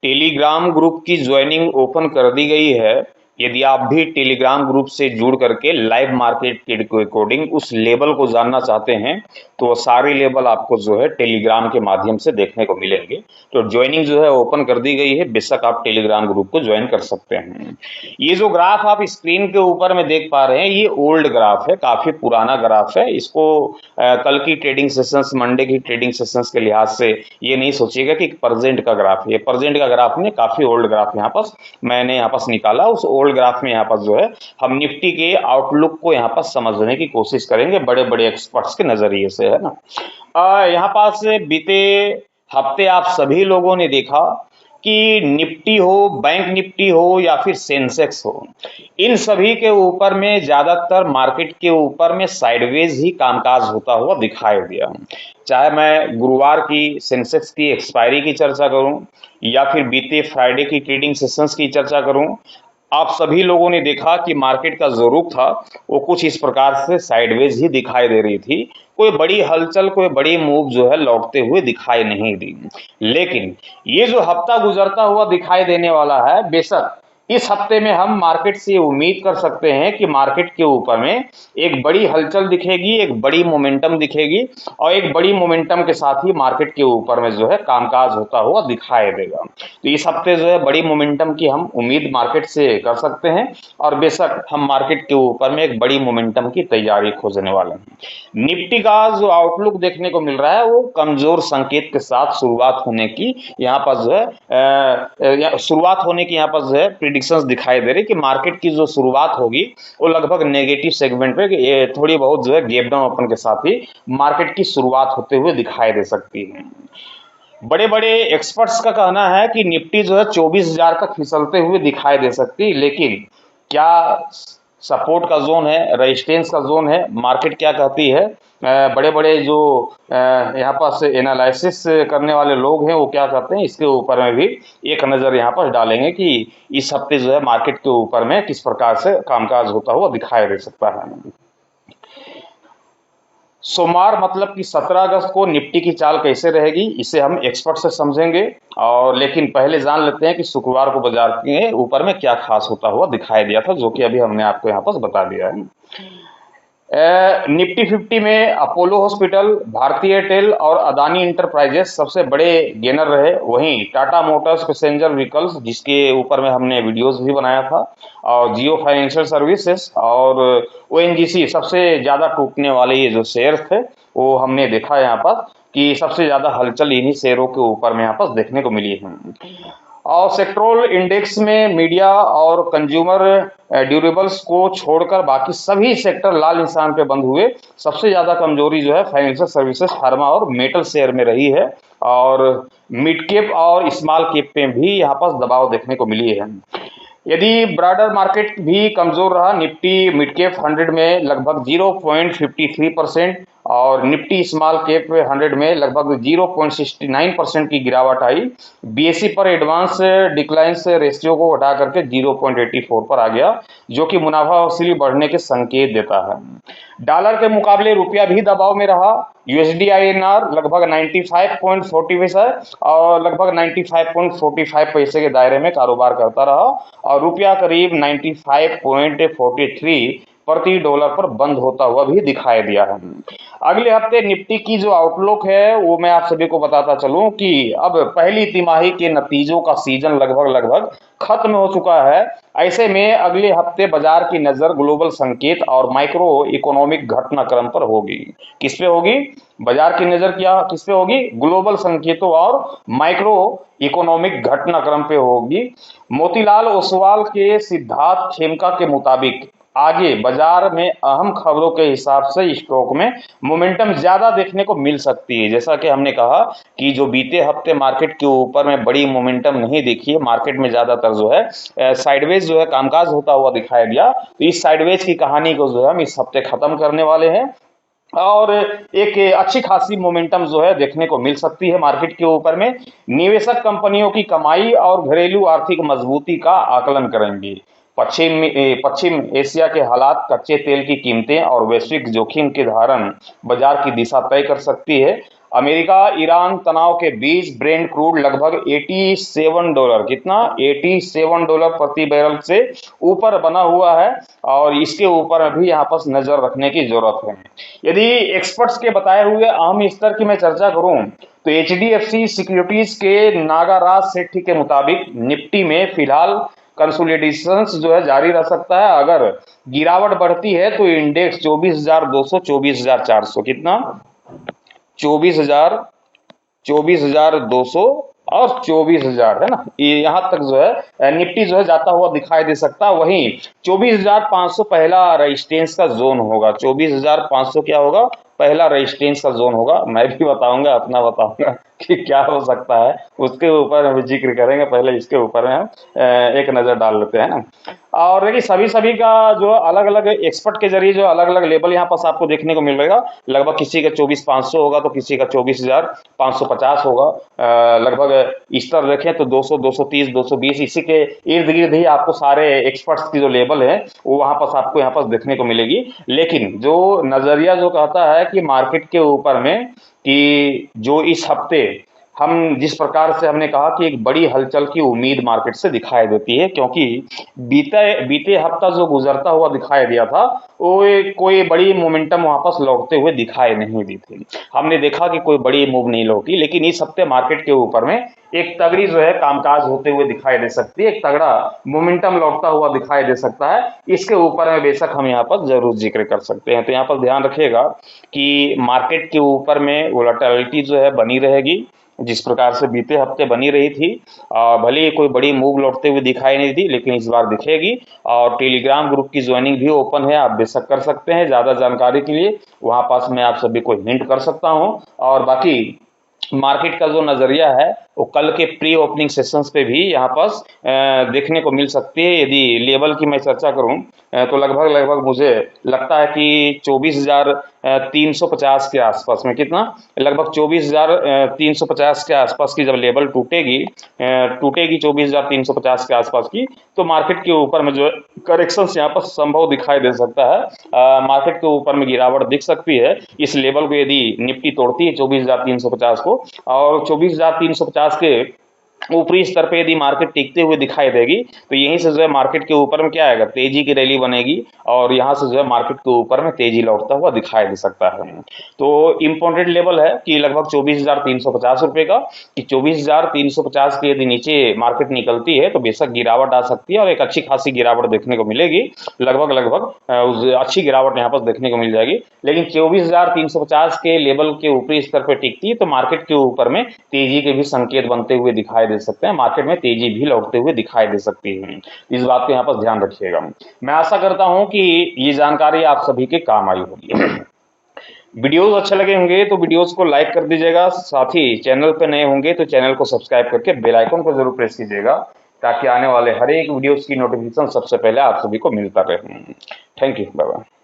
Telegram group की joining open कर दी गई है। यदि आप भी टेलीग्राम ग्रुप से जुड़ करके लाइव मार्केट के अकॉर्डिंग उस लेवल को जानना चाहते हैं तो वो सारे लेवल आपको जो है टेलीग्राम के माध्यम से देखने को मिलेंगे। तो ज्वाइनिंग जो है ओपन कर दी गई है, बेशक आप टेलीग्राम ग्रुप को ज्वाइन कर सकते हैं। ये जो ग्राफ आप स्क्रीन के ऊपर में देख पा रहे हैं, ये ओल्ड ग्राफ है, काफी पुराना ग्राफ है। इसको कल की ट्रेडिंग सेशंस, मंडे की ट्रेडिंग सेशंस के लिहाज से ये नहीं सोचिएगा कि प्रेजेंट का ग्राफ है। ये प्रेजेंट का ग्राफ नहीं, काफी ओल्ड ग्राफ यहाँ पर मैंने यहाँ पर निकाला। उस ओल्ड ग्राफ में यहाँ पर जो है हम निफ्टी के आउटलुक को यहाँ पर समझने की कोशिश करेंगे बड़े बड़े एक्सपर्ट्स के नजरिए से, है ना। यहाँ पास बीते हफ्ते आप सभी लोगों ने देखा कि निफ्टी हो, बैंक निफ्टी हो या फिर सेंसेक्स हो, इन सभी के ऊपर में ज्यादातर मार्केट के ऊपर में साइडवेज ही कामकाज होता हुआ दिखाई दिया। चाहे मैं गुरुवार की सेंसेक्स की एक्सपायरी की चर्चा करूं या फिर बीते फ्राइडे की ट्रेडिंग सेशंस की चर्चा करूं, आप सभी लोगों ने देखा कि मार्केट का जो रुख था वो कुछ इस प्रकार से साइडवेज ही दिखाई दे रही थी। कोई बड़ी हलचल, कोई बड़ी मूव जो है लौटते हुए दिखाई नहीं दी। लेकिन ये जो हफ्ता गुजरता हुआ दिखाई देने वाला है, बेशक इस हफ्ते में हम मार्केट से उम्मीद कर सकते हैं कि मार्केट के ऊपर में एक बड़ी हलचल दिखेगी, एक बड़ी मोमेंटम दिखेगी और एक बड़ी मोमेंटम के साथ ही मार्केट के ऊपर में जो है कामकाज होता हुआ दिखाई देगा। तो इस हफ्ते जो है बड़ी मोमेंटम की हम उम्मीद मार्केट से कर सकते हैं और बेशक हम मार्केट के ऊपर में एक बड़ी मोमेंटम की तैयारी खोजने वाले हैं। निफ्टी का जो आउटलुक देखने को मिल रहा है वो कमजोर संकेत के साथ शुरुआत होने की यहाँ पर जो है शुरुआत होने की यहाँ पर जो है प्रिडिक्शंस दिखाई दे रही कि मार्केट की जो शुरुआत होगी वो लगभग नेगेटिव सेगमेंट पे थोड़ी बहुत जो है गैप डाउन ओपन के साथ ही मार्केट की शुरुआत होते हुए दिखाई दे सकती है। बड़े बड़े एक्सपर्ट्स का कहना है कि निफ्टी जो है 24,000 तक फिसलते हुए दिखाई दे सकती, लेकिन क्या सपोर्ट का जोन है, रेजिस्टेंस का जोन है, मार्केट क्या कहती है, बड़े बड़े जो यहाँ पर एनालिसिस करने वाले लोग हैं वो क्या कहते हैं, इसके ऊपर में भी एक नज़र यहाँ पर डालेंगे कि इस हफ्ते जो है मार्केट के ऊपर में किस प्रकार से कामकाज होता हुआ दिखाई दे सकता है। सोमवार मतलब कि 17 अगस्त को निफ्टी की चाल कैसे रहेगी इसे हम एक्सपर्ट से समझेंगे, और लेकिन पहले जान लेते हैं कि शुक्रवार को बाजार के ऊपर में क्या खास होता हुआ दिखाई दिया था, जो कि अभी हमने आपको यहाँ पर बता दिया है। निफ्टी 50 में अपोलो हॉस्पिटल, भारतीय एयरटेल और अदानी इंटरप्राइजेस सबसे बड़े गेनर रहे। वहीं टाटा मोटर्स पैसेंजर व्हीकल्स, जिसके ऊपर में हमने वीडियोस भी बनाया था, और जियो फाइनेंशियल सर्विसेज और ओएनजीसी सबसे ज्यादा टूटने वाले ये जो शेयर थे वो हमने देखा यहाँ पर कि सबसे ज्यादा हलचल इन्हीं शेयरों के ऊपर में यहाँ पर देखने को मिली है। और सेक्टोरल इंडेक्स में मीडिया और कंज्यूमर ड्यूरेबल्स को छोड़कर बाकी सभी सेक्टर लाल निशान पे बंद हुए। सबसे ज्यादा कमजोरी जो है फाइनेंशियल सर्विसेज, फार्मा और मेटल शेयर में रही है, और मिड कैप और स्मॉल कैप पे भी यहाँ पर दबाव देखने को मिली है। यदि ब्रॉडर मार्केट भी कमजोर रहा, निफ्टी मिड कैप 100 में लगभग 0.53% और निफ्टी स्मॉल कैप 100 में लगभग 0.69% की गिरावट आई। बीएसई पर एडवांस डिक्लाइन रेशियो को घटा करके 0.84 पर आ गया, जो कि मुनाफा वसूली बढ़ने के संकेत देता है। डॉलर के मुकाबले रुपया भी दबाव में रहा। यूएसडी आईएनआर लगभग 95.40 है और लगभग 95.45 पैसे के दायरे में कारोबार करता रहा, और रुपया करीब 95.43 प्रति डॉलर पर बंद होता हुआ भी दिखाई दिया है। अगले हफ्ते निफ्टी की जो आउटलुक है वो मैं आप सभी को बताता चलूं कि अब पहली तिमाही के नतीजों का सीजन लगभग खत्म हो चुका है। ऐसे में अगले हफ्ते बाजार की नजर ग्लोबल संकेत और माइक्रो इकोनॉमिक घटनाक्रम पर होगी। किस पे होगी? बाजार की नजर क्या किस पे होगी? ग्लोबल संकेतों और माइक्रो इकोनॉमिक घटनाक्रम पे होगी। मोतीलाल ओसवाल के सिद्धार्थ खेमका के मुताबिक आगे बाजार में अहम खबरों के हिसाब से स्टॉक में मोमेंटम ज्यादा देखने को मिल सकती है। जैसा कि हमने कहा कि जो बीते हफ्ते मार्केट के ऊपर में बड़ी मोमेंटम नहीं देखी है, मार्केट में ज्यादातर जो है साइडवेज जो है कामकाज होता हुआ दिखाया गया। तो इस साइडवेज की कहानी को जो है हम इस हफ्ते खत्म करने वाले हैं और एक अच्छी खासी मोमेंटम जो है देखने को मिल सकती है मार्केट के ऊपर में। निवेशक कंपनियों की कमाई और घरेलू आर्थिक मजबूती का आकलन करेंगे। पश्चिम एशिया के हालात, कच्चे तेल की कीमतें और वैश्विक जोखिम के धारण बाजार की दिशा तय कर सकती है। अमेरिका ईरान तनाव के बीच ब्रेंट क्रूड लगभग $87, कितना $87 प्रति बैरल से ऊपर बना हुआ है और इसके ऊपर अभी यहाँ पर नजर रखने की जरूरत है। यदि एक्सपर्ट्स के बताए हुए अहम स्तर की मैं चर्चा करूं तो HDFC सिक्योरिटीज के नागाराज सेठी के मुताबिक निफ्टी में फिलहाल कंसोलिडेशन जो है जारी रह सकता है। अगर गिरावट बढ़ती है तो इंडेक्स 24,200 24,400, कितना 24,200 और 24,000 है ना, ये यहां तक जो है निफ्टी जो है जाता हुआ दिखाई दे सकता है। वहीं 24,500 पहला रेजिस्टेंस का जोन होगा। 24,500 क्या होगा, पहला रेजिस्टेंस का जोन होगा। मैं भी बताऊंगा, अपना बताऊंगा कि क्या हो सकता है, उसके ऊपर हम जिक्र करेंगे। पहले इसके ऊपर हम एक नजर डाल लेते हैं ना। और देखिए सभी का जो अलग अलग एक्सपर्ट के जरिए जो अलग अलग लेवल यहाँ पास आपको देखने को मिलेगा। लगभग किसी का 24,500 होगा तो किसी का 24,550 होगा। लगभग स्तर देखें तो 200 230 220 इसी के इर्द गिर्द ही आपको सारे एक्सपर्ट्स की जो लेवल है वो वहां पास आपको यहाँ पास देखने को मिलेगी। लेकिन जो नजरिया जो कहता है कि मार्केट के ऊपर में कि जो इस हफ्ते हम जिस प्रकार से हमने कहा कि एक बड़ी हलचल की उम्मीद मार्केट से दिखाई देती है, क्योंकि बीते हफ्ता जो गुजरता हुआ दिखाई दिया था वो कोई बड़ी मोमेंटम वापस लौटते हुए दिखाई नहीं दी थी। हमने देखा कि कोई बड़ी मूव नहीं लौटी, लेकिन इस हफ्ते मार्केट के ऊपर में एक तगड़ी जो है कामकाज होते हुए दिखाई दे सकती है, एक तगड़ा मोमेंटम लौटता हुआ दिखाई दे सकता है। इसके ऊपर में बेशक हम यहाँ पर जरूर जिक्र कर सकते हैं। तो यहाँ पर ध्यान रखिएगा कि मार्केट के ऊपर में वोलेटिलिटी जो है बनी रहेगी, जिस प्रकार से बीते हफ्ते बनी रही थी। भले ही कोई बड़ी मूव लौटते हुए दिखाई नहीं दी, लेकिन इस बार दिखेगी। और टेलीग्राम ग्रुप की ज्वाइनिंग भी ओपन है, आप बेशक कर सकते हैं। ज्यादा जानकारी के लिए वहां पास मैं आप सभी को हिंट कर सकता हूं। और बाकी मार्केट का जो नजरिया है वो कल के प्री ओपनिंग सेशंस पे भी यहाँ पर देखने को मिल सकती है। यदि लेवल की मैं चर्चा करूं तो लगभग मुझे लगता है कि 24,350 के आसपास में, कितना लगभग 24,350 के आसपास की जब लेवल टूटेगी 24,350 के आसपास की, तो मार्केट के ऊपर में जो करेक्शन यहाँ पर संभव दिखाई दे सकता है। मार्केट के ऊपर में गिरावट दिख सकती है। इस लेवल को यदि निफ्टी तोड़ती है 24,350 को, और 24,350 के ऊपरी स्तर पे यदि मार्केट टिकते हुए दिखाई देगी तो यहीं से जो है मार्केट के ऊपर में क्या आएगा, तेजी की रैली बनेगी और यहां से जो है मार्केट के ऊपर में तेजी लौटता हुआ दिखाई दे सकता है। तो इंपॉर्टेंट लेवल है कि लगभग 24,350 रुपए का, कि 24,350 के यदि नीचे मार्केट निकलती है तो बेशक गिरावट आ सकती है और एक अच्छी खासी गिरावट देखने को मिलेगी। लगभग अच्छी गिरावट यहाँ पर देखने को मिल जाएगी। लेकिन 24,350 के लेवल के ऊपरी स्तर पर टिकती है तो मार्केट के ऊपर में तेजी के भी संकेत बनते हुए दिखाई दे सकते हैं। मार्केट में तेजी भी लौटते हुए दिखाई दे सकती है। इस बात को यहाँ पर ध्यान रखिएगा। मैं आशा करता हूं कि ये जानकारी आप सभी के काम आई होगी। वीडियोस अच्छे लगे होंगे तो वीडियोस को लाइक कर दीजिएगा। साथ ही चैनल पे नए होंगे तो चैनल को सब्सक्राइब करके बेल आइकन को जरूर प्रेस कीजिएगा, ताकि आने वाले हर एक वीडियोस की नोटिफिकेशन सबसे पहले आप सभी को मिलता रहे। Thank you, bye bye.